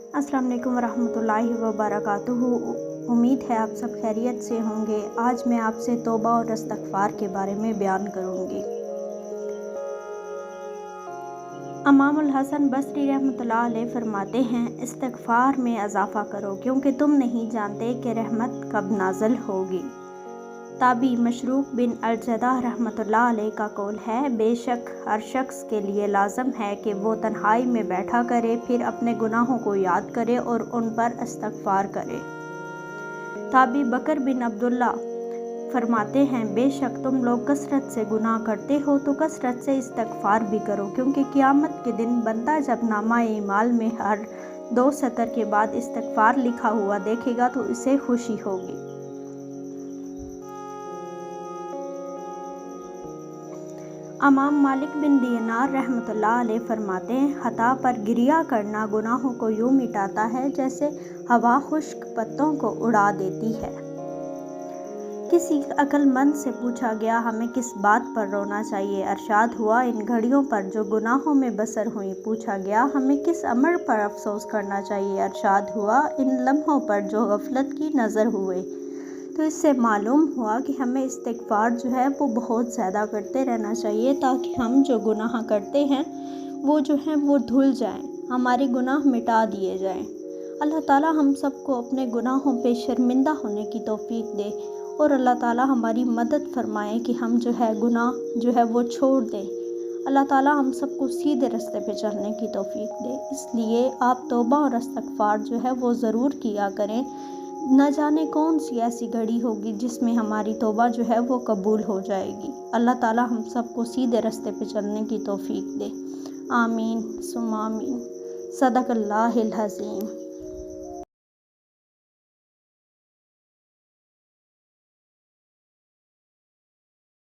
अस्सलाम वालेकुम वरहमतुल्लाहि वबरकातुहू। उम्मीद है आप सब खैरियत से होंगे। आज मैं आपसे तौबा और इस्तिग़फ़ार के बारे में बयान करूँगी। इमामुल हसन बसरी रहमतुल्लाह अलैह फरमाते हैं, इस्तिग़फ़ार में इज़ाफ़ा करो क्योंकि तुम नहीं जानते कि रहमत कब नाज़िल होगी। ताबी मशरूक बिन अल-जदा रहमतुल्लाह अलैह का कौल है, बेशक हर शख्स के लिए लाज़िम है कि वो तन्हाई में बैठा करे, फिर अपने गुनाहों को याद करे और उन पर इस्तिग़फ़ार करे। ताबी बकर बिन अब्दुल्ला फरमाते हैं, बेशक तुम लोग कसरत से गुनाह करते हो तो कसरत से इस्तिग़फ़ार भी करो, क्योंकि क़यामत के दिन बंदा जब नामा-ए-माल में हर 2 सतर के बाद इस्तिग़फ़ार लिखा हुआ देखेगा तो इसे खुशी होगी। इमाम मालिक बिन दीनार रहमतुल्लाह अलैह फरमाते हैं, खता पर गिरिया करना गुनाहों को यूँ मिटाता है जैसे हवा खुश्क पत्तों को उड़ा देती है। किसी अक्लमंद से पूछा गया, हमें किस बात पर रोना चाहिए? अरशाद हुआ, इन घड़ियों पर जो गुनाहों में बसर हुई। पूछा गया, हमें किस अमर पर अफसोस करना चाहिए? अरशाद हुआ, इन लम्हों पर जो गफलत की नज़र हुए। तो इससे मालूम हुआ कि हमें इस्तिग़फ़ार जो है वो बहुत ज़्यादा करते रहना चाहिए, ताकि हम जो गुनाह करते हैं वो जो है वो धुल जाएं, हमारे गुनाह मिटा दिए जाएं। अल्लाह ताला हम सबको अपने गुनाहों पे शर्मिंदा होने की तौफ़ीक दे और अल्लाह ताला हमारी मदद फरमाए कि हम जो है गुनाह जो है वो छोड़ दें। अल्लाह ताला हम सबको सीधे रास्ते पे चलने की तौफ़ीक दे। इसलिए आप तौबा और इस्तिग़फ़ार जो है वो ज़रूर किया करें। न जाने कौन सी ऐसी घड़ी होगी जिसमें हमारी तौबा जो है वो कबूल हो जाएगी। अल्लाह ताला हम सबको सीधे रास्ते पे चलने की तौफ़ीक दे। आमीन सुम्मा आमीन। सदक़ल्लाहुल अज़ीम।